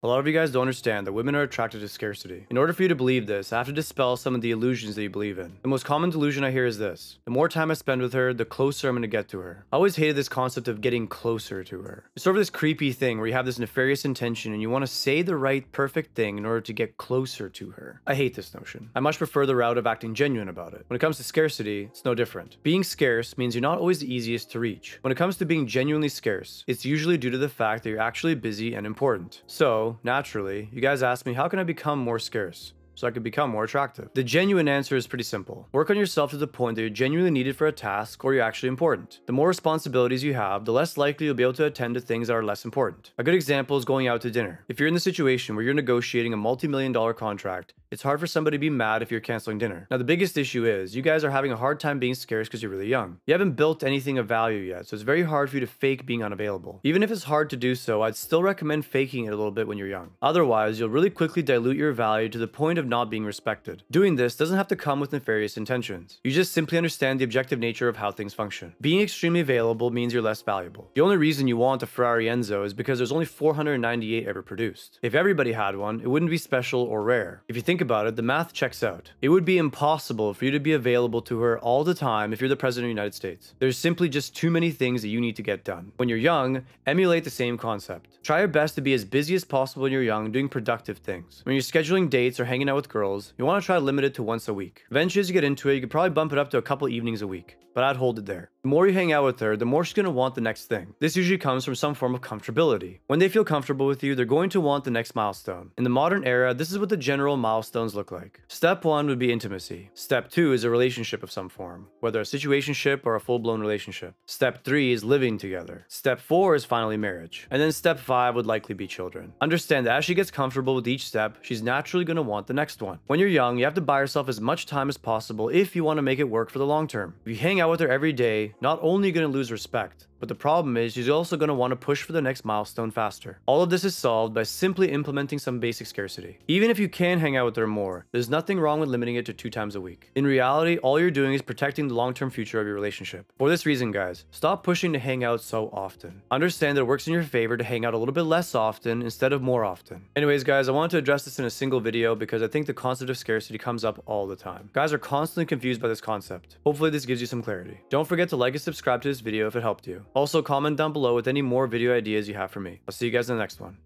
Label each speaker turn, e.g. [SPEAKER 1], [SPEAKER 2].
[SPEAKER 1] A lot of you guys don't understand that women are attracted to scarcity. In order for you to believe this, I have to dispel some of the illusions that you believe in. The most common delusion I hear is this: the more time I spend with her, the closer I'm going to get to her. I always hated this concept of getting closer to her. It's sort of this creepy thing where you have this nefarious intention and you want to say the right perfect thing in order to get closer to her. I hate this notion. I much prefer the route of acting genuine about it. When it comes to scarcity, it's no different. Being scarce means you're not always the easiest to reach. When it comes to being genuinely scarce, it's usually due to the fact that you're actually busy and important. So, naturally, you guys ask me, how can I become more scarce so I could become more attractive? The genuine answer is pretty simple. Work on yourself to the point that you're genuinely needed for a task or you're actually important. The more responsibilities you have, the less likely you'll be able to attend to things that are less important. A good example is going out to dinner. If you're in the situation where you're negotiating a multi-million-dollar contract, it's hard for somebody to be mad if you're canceling dinner. Now, the biggest issue is you guys are having a hard time being scarce because you're really young. You haven't built anything of value yet, so it's very hard for you to fake being unavailable. Even if it's hard to do so, I'd still recommend faking it a little bit when you're young. Otherwise, you'll really quickly dilute your value to the point of not being respected. Doing this doesn't have to come with nefarious intentions. You just simply understand the objective nature of how things function. Being extremely available means you're less valuable. The only reason you want a Ferrari Enzo is because there's only 498 ever produced. If everybody had one, it wouldn't be special or rare. If you think about it, the math checks out. It would be impossible for you to be available to her all the time if you're the president of the United States. There's simply just too many things that you need to get done. When you're young, emulate the same concept. Try your best to be as busy as possible when you're young, doing productive things. When you're scheduling dates or hanging out with girls, you want to try to limit it to once a week. Eventually, as you get into it, you could probably bump it up to a couple evenings a week, but I'd hold it there. The more you hang out with her, the more she's going to want the next thing. This usually comes from some form of comfortability. When they feel comfortable with you, they're going to want the next milestone. In the modern era, this is what the general milestones look like. Step 1 would be intimacy. Step 2 is a relationship of some form, whether a situationship or a full-blown relationship. Step 3 is living together. Step 4 is finally marriage. And then step 5 would likely be children. Understand that as she gets comfortable with each step, she's naturally going to want the next one. When you're young, you have to buy yourself as much time as possible if you want to make it work for the long term. If you hang out with her every day, not only are you going to lose respect, but the problem is she's also going to want to push for the next milestone faster. All of this is solved by simply implementing some basic scarcity. Even if you can hang out with her more, there's nothing wrong with limiting it to 2 times a week. In reality, all you're doing is protecting the long-term future of your relationship. For this reason, guys, stop pushing to hang out so often. Understand that it works in your favor to hang out a little bit less often instead of more often. Anyways, guys, I wanted to address this in a single video because I think the concept of scarcity comes up all the time. Guys are constantly confused by this concept. Hopefully this gives you some clarity. Don't forget to like and subscribe to this video if it helped you. Also, comment down below with any more video ideas you have for me. I'll see you guys in the next one.